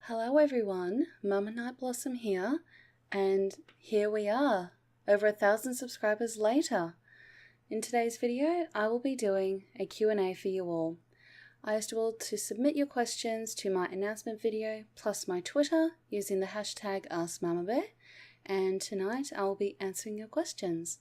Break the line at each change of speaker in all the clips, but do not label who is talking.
Hello everyone, Mum and NightBlossom here, and here we are, over 1,000 subscribers later. In today's video, I will be doing a Q&A for you all. I asked you all to submit your questions to my announcement video, plus my Twitter, using the hashtag AskMamaBear, and tonight I will be answering your questions.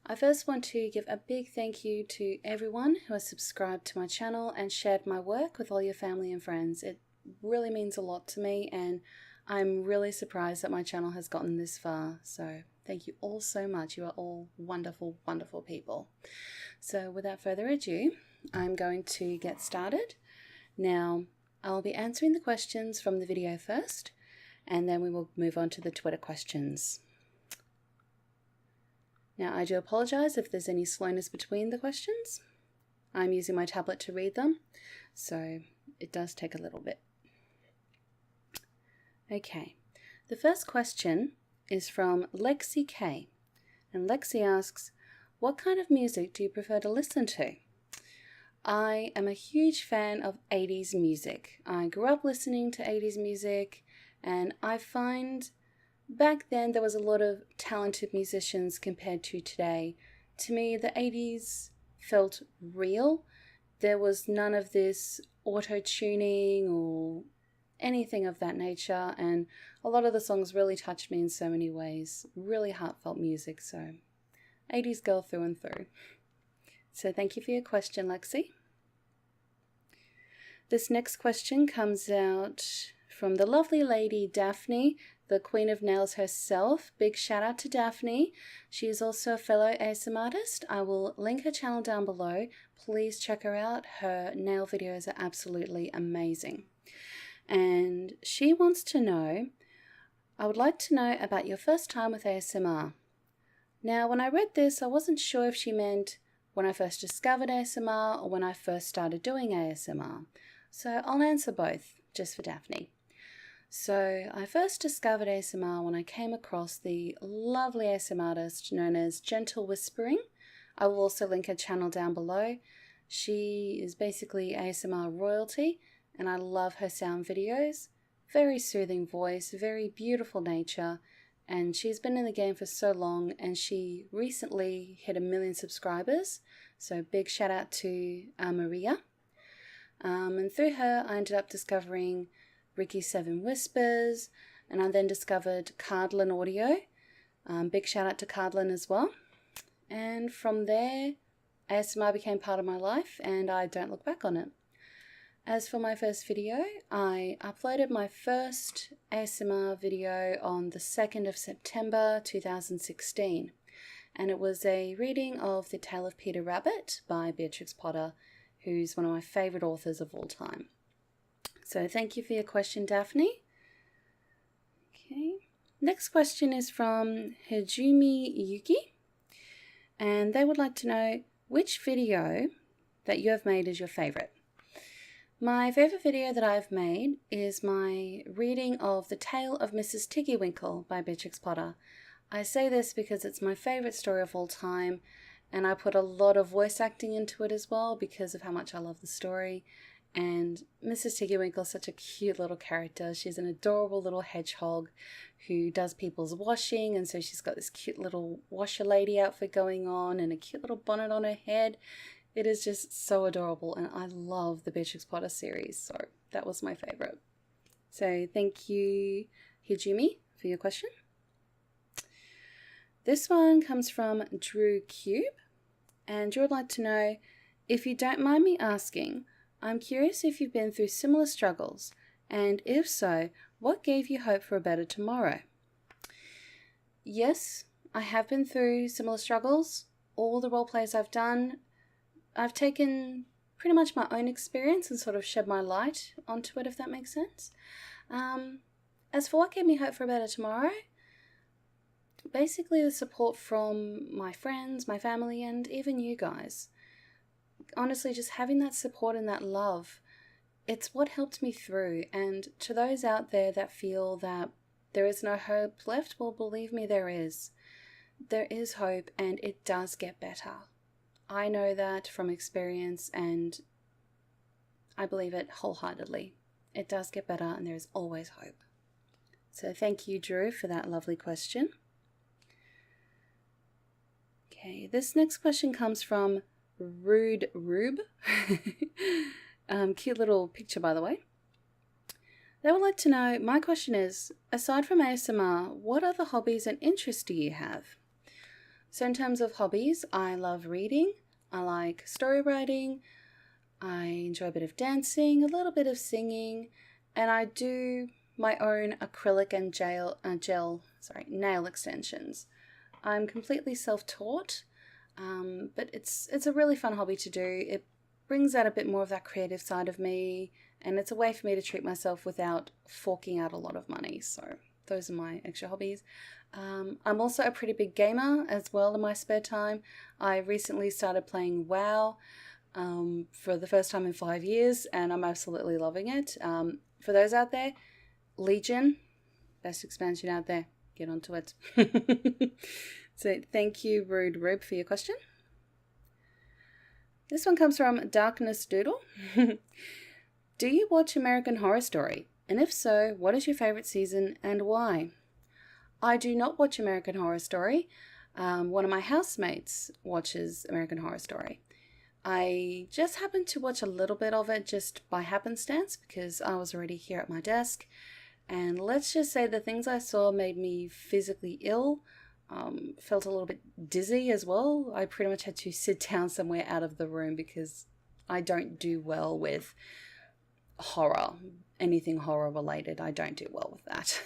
I first want to give a big thank you to everyone who has subscribed to my channel and shared my work with all your family and friends. It really means a lot to me, and I'm really surprised that my channel has gotten this far. So thank you all so much. You are all wonderful, wonderful people. So without further ado, I'm going to get started. Now, I'll be answering the questions from the video first, and then we will move on to the Twitter questions. Now, I do apologize if there's any slowness between the questions. I'm using my tablet to read them, so it does take a little bit. Okay, the first question is from Lexi K, and Lexi asks, what kind of music do you prefer to listen to? I am a huge fan of 80s music. I grew up listening to 80s music, and I find back then there was a lot of talented musicians compared to today. To me, the 80s felt real. There was none of this auto-tuning or anything of that nature, and a lot of the songs really touched me in so many ways. Really heartfelt music, so 80s girl through and through. So thank you for your question, Lexi. This next question comes out from the lovely lady Daphne, the Queen of Nails herself. Big shout out to Daphne. She is also a fellow ASMR artist. I will link her channel down below. Please check her out. Her nail videos are absolutely amazing. And she wants to know, I would like to know about your first time with ASMR. Now, when I read this, I wasn't sure if she meant when I first discovered ASMR or when I first started doing ASMR. So I'll answer both, just for Daphne. So I first discovered ASMR when I came across the lovely ASMR artist known as Gentle Whispering. I will also link her channel down below. She is basically ASMR royalty, and I love her sound videos. Very soothing voice, very beautiful nature, and she's been in the game for so long, and she recently hit 1 million subscribers, so big shout out to Maria. And through her I ended up discovering Ricky 7 Whispers, and I then discovered Cardlin Audio. Big shout out to Cardlin as well. And from there, ASMR became part of my life, and I don't look back on it. As for my first video, I uploaded my first ASMR video on the 2nd of September 2016, and it was a reading of The Tale of Peter Rabbit by Beatrix Potter, who's one of my favourite authors of all time. So thank you for your question, Daphne. Okay, next question is from Hajumi Yuki, and they would like to know which video that you have made is your favourite. My favourite video that I've made is my reading of The Tale of Mrs. Tiggywinkle by Beatrix Potter. I say this because it's my favourite story of all time, and I put a lot of voice acting into it as well because of how much I love the story. And Mrs. Tiggywinkle is such a cute little character. She's an adorable little hedgehog who does people's washing, and so she's got this cute little washer lady outfit going on and a cute little bonnet on her head. It is just so adorable, and I love the Beatrix Potter series, so that was my favourite. So thank you, Hijumi, for your question. This one comes from Drew Cube, and Drew would like to know, if you don't mind me asking, I'm curious if you've been through similar struggles, and if so, what gave you hope for a better tomorrow? Yes, I have been through similar struggles. All the role plays I've done, I've taken pretty much my own experience and sort of shed my light onto it, if that makes sense. As for what gave me hope for a better tomorrow, basically the support from my friends, my family, and even you guys. Honestly, just having that support and that love, it's what helped me through. And to those out there that feel that there is no hope left, well, believe me, there is. There is hope, and it does get better. I know that from experience, and I believe it wholeheartedly. It does get better and there is always hope. So thank you, Drew, for that lovely question. Okay, this next question comes from Rude Rube. Cute little picture, by the way. They would like to know, my question is, aside from ASMR, what other hobbies and interests do you have? So in terms of hobbies, I love reading, I like story writing, I enjoy a bit of dancing, a little bit of singing, and I do my own acrylic and nail extensions. I'm completely self-taught, but it's a really fun hobby to do. It brings out a bit more of that creative side of me, and it's a way for me to treat myself without forking out a lot of money. So those are my extra hobbies. I'm also a pretty big gamer as well in my spare time. I recently started playing WoW for the first time in 5 years, and I'm absolutely loving it. For those out there, Legion, best expansion out there. Get onto it. So thank you, Rude Rube, for your question. This one comes from Darkness Doodle. Do you watch American Horror Story? And if so, what is your favorite season and why? I do not watch American Horror Story. One of my housemates watches American Horror Story. I just happened to watch a little bit of it just by happenstance because I was already here at my desk. And let's just say the things I saw made me physically ill, felt a little bit dizzy as well. I pretty much had to sit down somewhere out of the room because I don't do well with horror, anything horror related. I don't do well with that.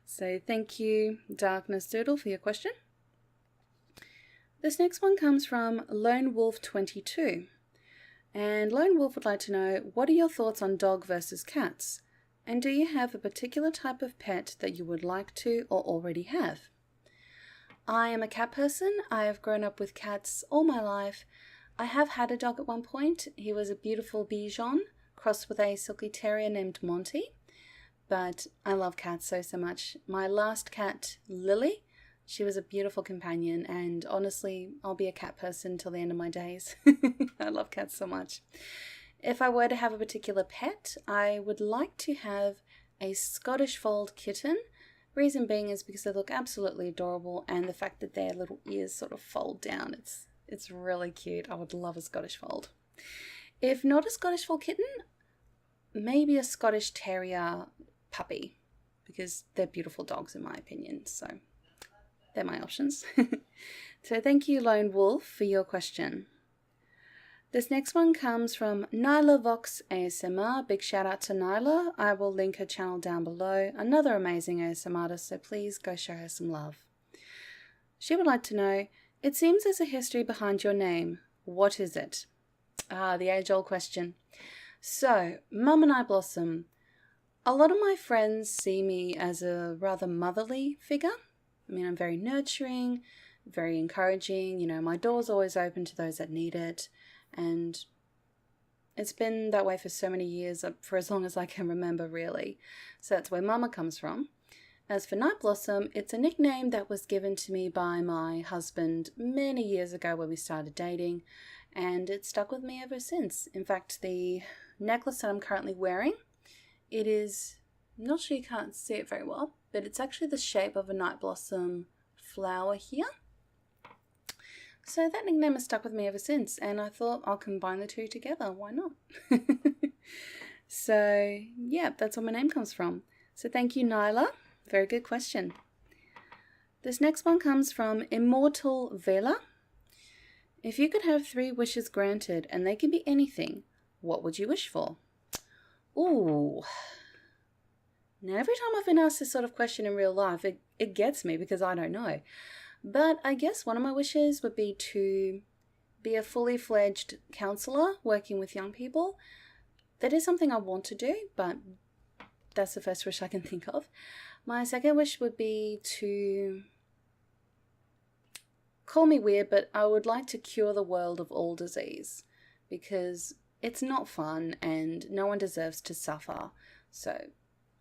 So thank you, Darkness Doodle, for your question. This next one comes from Lone Wolf 22. And Lone Wolf would like to know, what are your thoughts on dog versus cats? And do you have a particular type of pet that you would like to or already have? I am a cat person. I have grown up with cats all my life. I have had a dog at one point. He was a beautiful Bichon crossed with a silky terrier named Monty. But I love cats so much. My last cat, Lily, she was a beautiful companion, and honestly, I'll be a cat person till the end of my days. I love cats so much. If I were to have a particular pet, I would like to have a Scottish fold kitten. Reason being is because they look absolutely adorable, and the fact that their little ears sort of fold down, it's really cute. I would love a Scottish fold. If not a Scottish fold kitten, maybe a Scottish Terrier puppy, because they're beautiful dogs in my opinion. So they're my options. So thank you, Lone Wolf, for your question. This next one comes from Nyla Vox ASMR. Big shout out to Nyla. I will link her channel down below. Another amazing ASMR artist, so please go show her some love. She would like to know, it seems there's a history behind your name. What is it? The age-old question. So, Mum and NightBlossom. A lot of my friends see me as a rather motherly figure. I mean, I'm very nurturing, very encouraging. You know, my door's always open to those that need it. And it's been that way for so many years, for as long as I can remember, really. So that's where Mama comes from. As for NightBlossom, it's a nickname that was given to me by my husband many years ago when we started dating, and it's stuck with me ever since. In fact, the necklace that I'm currently wearing, it is, I'm not sure you can't see it very well, but it's actually the shape of a NightBlossom flower here. So that nickname has stuck with me ever since, and I thought I'll combine the two together. Why not? So, yeah, that's where my name comes from. So thank you, Nyla. Very good question. This next one comes from Immortal Valor. If you could have 3 wishes granted, and they could be anything, what would you wish for? Ooh. Now, every time I've been asked this sort of question in real life, it gets me because I don't know. But I guess one of my wishes would be to be a fully fledged counsellor working with young people. That is something I want to do, but that's the first wish I can think of. My second wish would be to, call me weird, but I would like to cure the world of all disease, because it's not fun and no one deserves to suffer. So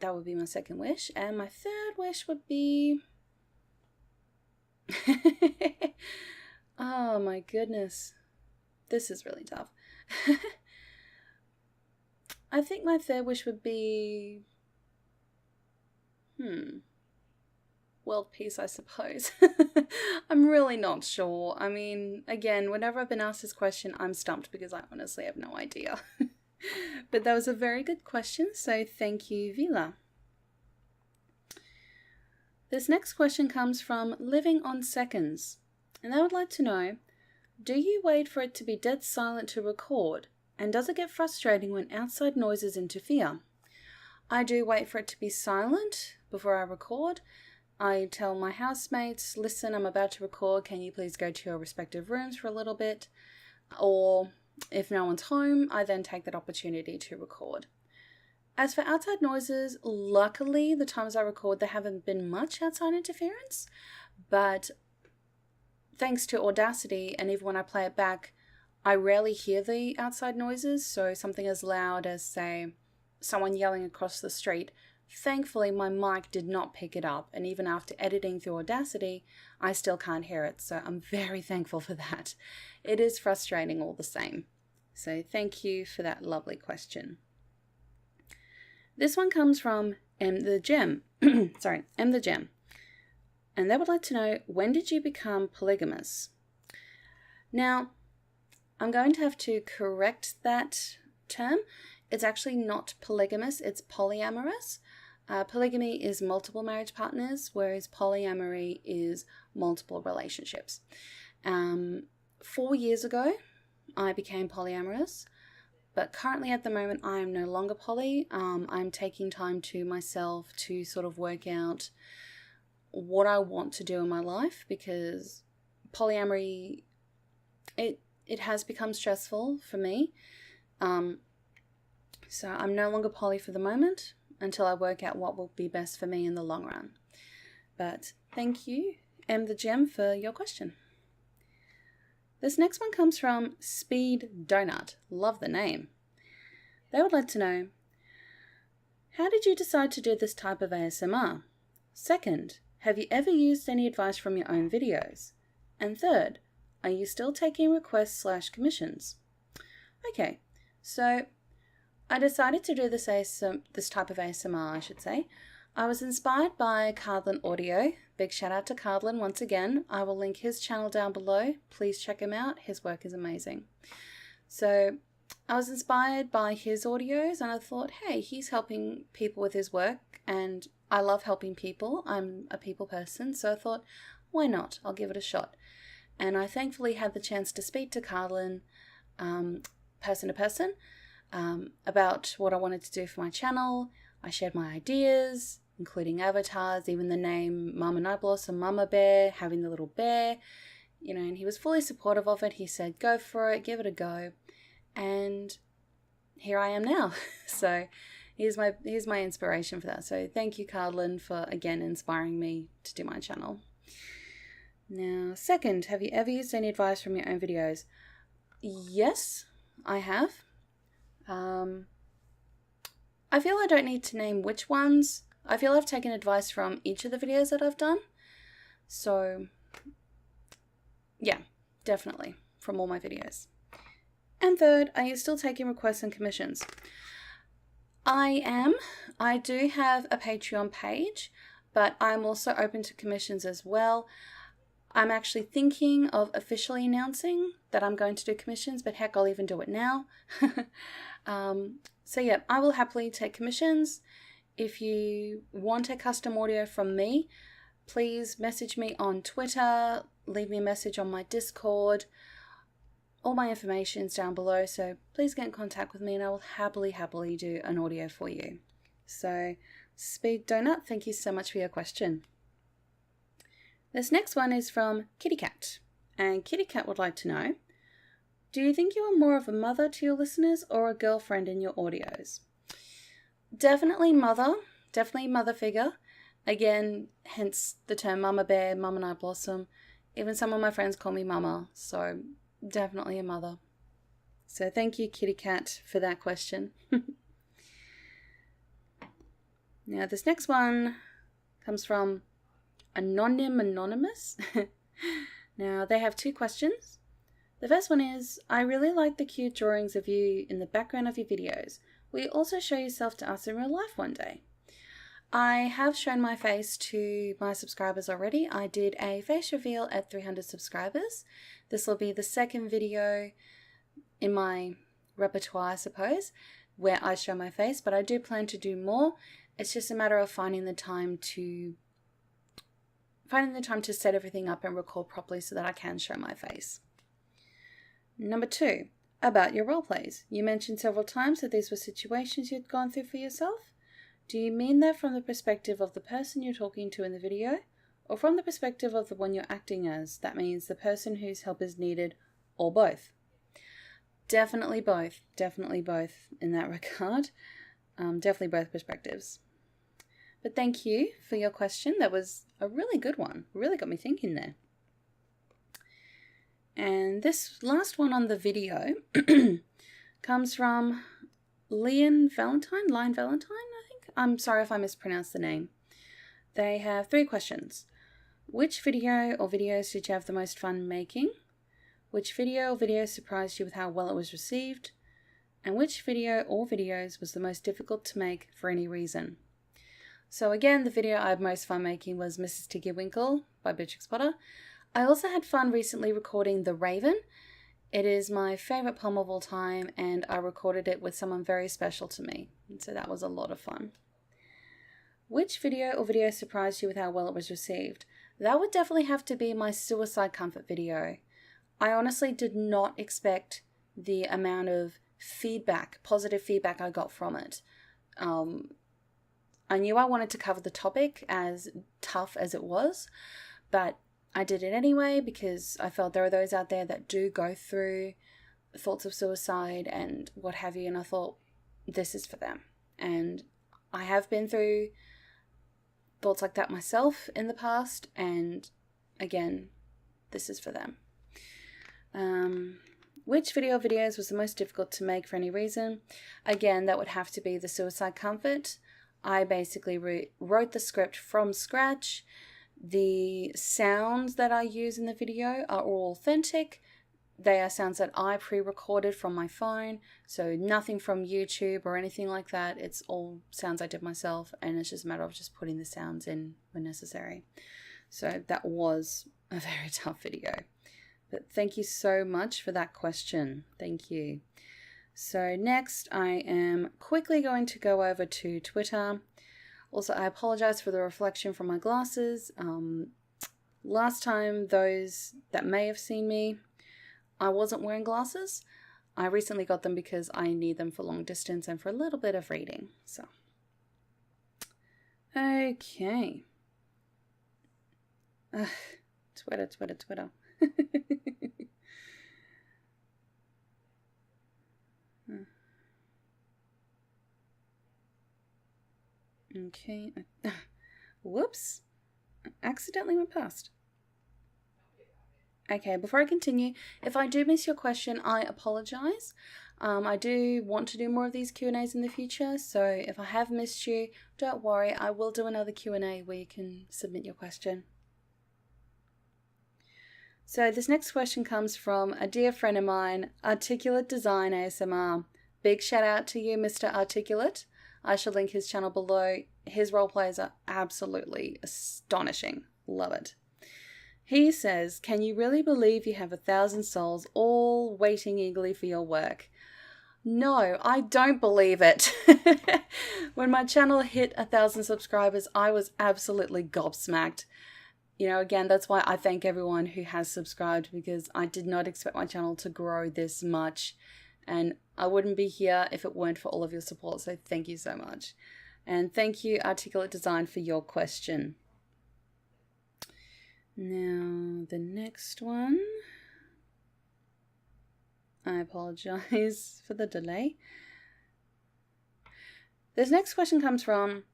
that would be my second wish. And my third wish would be... Oh my goodness. This is really tough. I think my third wish would be, world peace, I suppose. I'm really not sure. I mean, again, whenever I've been asked this question, I'm stumped because I honestly have no idea. But that was a very good question, so thank you, Vila. This next question comes from Living on Seconds, and they would like to know, do you wait for it to be dead silent to record, and does it get frustrating when outside noises interfere? I do wait for it to be silent before I record. I tell my housemates, listen, I'm about to record, can you please go to your respective rooms for a little bit? Or if no one's home, I then take that opportunity to record. As for outside noises, luckily the times I record there haven't been much outside interference, but thanks to Audacity and even when I play it back, I rarely hear the outside noises, so something as loud as, say, someone yelling across the street. Thankfully, my mic did not pick it up, and even after editing through Audacity, I still can't hear it, so I'm very thankful for that. It is frustrating all the same. So thank you for that lovely question. This one comes from M the Gem. M the Gem. And they would like to know, when did you become polygamous? Now, I'm going to have to correct that term. It's actually not polygamous, it's polyamorous. Polygamy is multiple marriage partners, whereas polyamory is multiple relationships. 4 years ago, I became polyamorous, but currently at the moment I am no longer poly. I'm taking time to myself to sort of work out what I want to do in my life, because polyamory, it has become stressful for me. So I'm no longer poly for the moment until I work out what will be best for me in the long run. But thank you, M the Gem, for your question. This next one comes from Speed Donut. Love the name. They would like to know, how did you decide to do this type of ASMR? Second, have you ever used any advice from your own videos? And third, are you still taking requests/commissions? Okay, so I decided to do this type of ASMR, I should say. I was inspired by Cardlin Audio. Big shout out to Cardlin once again. I will link his channel down below. Please check him out. His work is amazing. So I was inspired by his audios and I thought, hey, he's helping people with his work and I love helping people. I'm a people person, so I thought, why not? I'll give it a shot. And I thankfully had the chance to speak to Cardlin person to person about what I wanted to do for my channel. I shared my ideas, including avatars, even the name Mama NightBlossom, Mama Bear, having the little bear, and he was fully supportive of it. He said, go for it, give it a go. And here I am now. So here's my inspiration for that. So thank you, Cardlin, for again inspiring me to do my channel. Now, second, have you ever used any advice from your own videos? Yes, I have. I feel I don't need to name which ones. I feel I've taken advice from each of the videos that I've done. So yeah, definitely from all my videos. And third, are you still taking requests and commissions? I am. I do have a Patreon page, but I'm also open to commissions as well. I'm actually thinking of officially announcing that I'm going to do commissions, but heck, I'll even do it now. So yeah, I will happily take commissions. If you want a custom audio from me, please message me on Twitter, leave me a message on my Discord. All my information is down below, so please get in contact with me and I will happily do an audio for you. So, Speed Donut, thank you so much for your question. This next one is from Kitty Cat, and Kitty Cat would like to know, do you think you are more of a mother to your listeners or a girlfriend in your audios? Definitely mother figure. Again, hence the term Mama Bear, Mama NightBlossom. Even some of my friends call me Mama, so definitely a mother. So thank you, Kitty Cat, for that question. Now this next one comes from Anonymous. Now they have two questions. The first one is, I really like the cute drawings of you in the background of your videos. will you also show yourself to us in real life one day? I have shown my face to my subscribers already. I did a face reveal at 300 subscribers. This will be the second video in my repertoire, I suppose, where I show my face, but I do plan to do more. It's just a matter of finding the time to set everything up and record properly so that I can show my face. Number 2, about your role plays. You mentioned several times that these were situations you'd gone through for yourself. Do you mean that from the perspective of the person you're talking to in the video, or from the perspective of the one you're acting as? That means the person whose help is needed, or both? Definitely both. Definitely both in that regard. Definitely both perspectives. But thank you for your question. That was a really good one. Really got me thinking there. And this last one on the video comes from Line Valentine, I think. I'm sorry if I mispronounced the name. They have 3 questions. Which video or videos did you have the most fun making? Which video or videos surprised you with how well it was received? And which video or videos was the most difficult to make for any reason? So again, the video I had most fun making was Mrs. Tiggy Winkle by Beatrix Potter. I also had fun recently recording The Raven. It is my favourite poem of all time, and I recorded it with someone very special to me. And so that was a lot of fun. Which video or video surprised you with how well it was received? That would definitely have to be my suicide comfort video. I honestly did not expect the amount of feedback, positive feedback I got from it. I knew I wanted to cover the topic, as tough as it was, but I did it anyway because I felt there are those out there that do go through thoughts of suicide and what have you, and I thought this is for them. And I have been through thoughts like that myself in the past, and again, this is for them. Which video or videos was the most difficult to make for any reason? Again, that would have to be the suicide comfort. I basically wrote the script from scratch. The sounds that I use in the video are all authentic. They are sounds that I pre-recorded from my phone, so nothing from YouTube or anything like that. It's all sounds I did myself, and it's just a matter of just putting the sounds in when necessary. So that was a very tough video. But thank you so much for that question. Thank you. So next, I am quickly going to go over to Twitter. Also, I apologize for the reflection from my glasses. Last time, those that may have seen me, I wasn't wearing glasses. I recently got them because I need them for long distance and for a little bit of reading. So, okay. Twitter. Okay. Whoops. I accidentally went past. Okay, before I continue, if I do miss your question, I apologize. I do want to do more of these Q&As in the future, so if I have missed you, don't worry, I will do another Q&A where you can submit your question. So this next question comes from a dear friend of mine, Articulate Design ASMR. Big shout out to you, Mr. Articulate. I shall link his channel below. His roleplays are absolutely astonishing. Love it. He says, can you really believe you have 1,000 souls all waiting eagerly for your work? No, I don't believe it. When my channel hit 1,000 subscribers, I was absolutely gobsmacked. You know, again, that's why I thank everyone who has subscribed, because I did not expect my channel to grow this much. And I wouldn't be here if it weren't for all of your support, so thank you so much. And thank you, Articulate Design, for your question. Now, the next one. I apologize for the delay. This next question comes from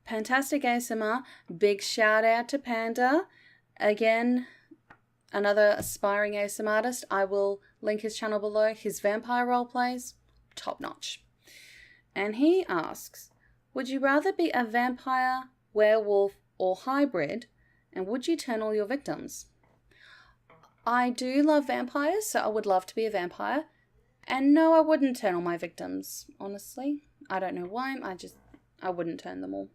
Fantastic ASMR. Big shout out to Panda. Again, another aspiring ASMR artist. I will link his channel below. His vampire roleplays, top notch. And he asks, would you rather be a vampire, werewolf, or hybrid? And would you turn all your victims? I do love vampires, so I would love to be a vampire. And no, I wouldn't turn all my victims, honestly. I don't know why, I wouldn't turn them all.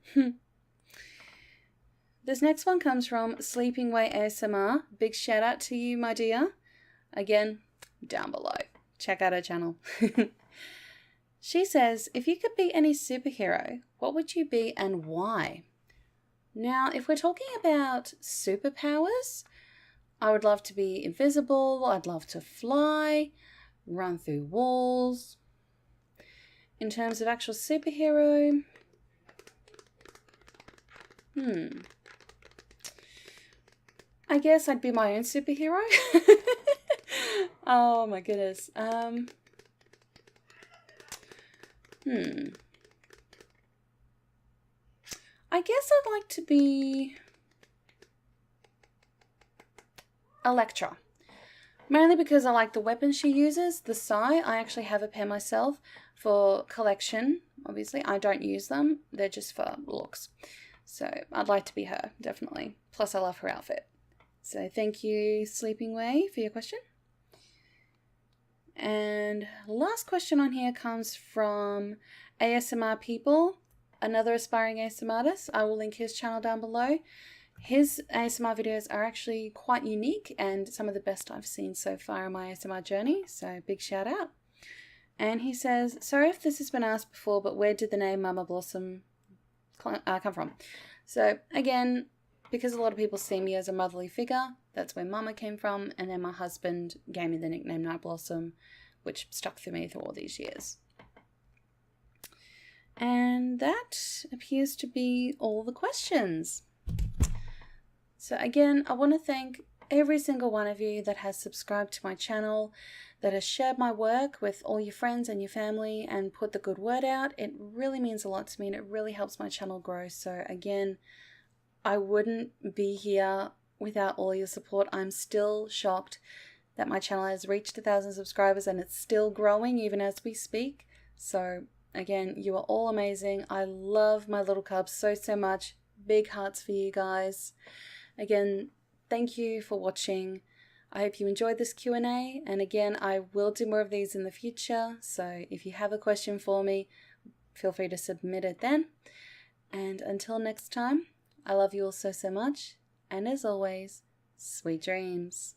This next one comes from Sleeping Way ASMR. Big shout out to you, my dear. Again, down below. Check out her channel. She says, if you could be any superhero, what would you be and why? Now, if we're talking about superpowers, I would love to be invisible. I'd love to fly, run through walls. In terms of actual superhero, I guess I'd be my own superhero. Oh my goodness. I guess I'd like to be Electra. Mainly because I like the weapons she uses, the Sai. I actually have a pair myself for collection. Obviously, I don't use them. They're just for looks. So I'd like to be her, definitely. Plus, I love her outfit. So thank you, Sleeping Way, for your question. And last question on here comes from ASMR People, another aspiring ASMR artist. I will link his channel down below. His ASMR videos are actually quite unique and some of the best I've seen so far in my ASMR journey, so big shout out. And he says, sorry if this has been asked before, but where did the name Mama Blossom come from? So again, because a lot of people see me as a motherly figure, that's where Mama came from, and then my husband gave me the nickname NightBlossom, which stuck through me through all these years. And that appears to be all the questions. So again, I want to thank every single one of you that has subscribed to my channel, that has shared my work with all your friends and your family and put the good word out. It really means a lot to me and it really helps my channel grow. So again, I wouldn't be here without all your support. I'm still shocked that my channel has reached 1,000 subscribers and it's still growing even as we speak. So again, you are all amazing. I love my little cubs so much. Big hearts for you guys. Again, thank you for watching. I hope you enjoyed this Q&A, and again, I will do more of these in the future, so if you have a question for me, feel free to submit it then. And until next time, I love you all so much, and as always, sweet dreams.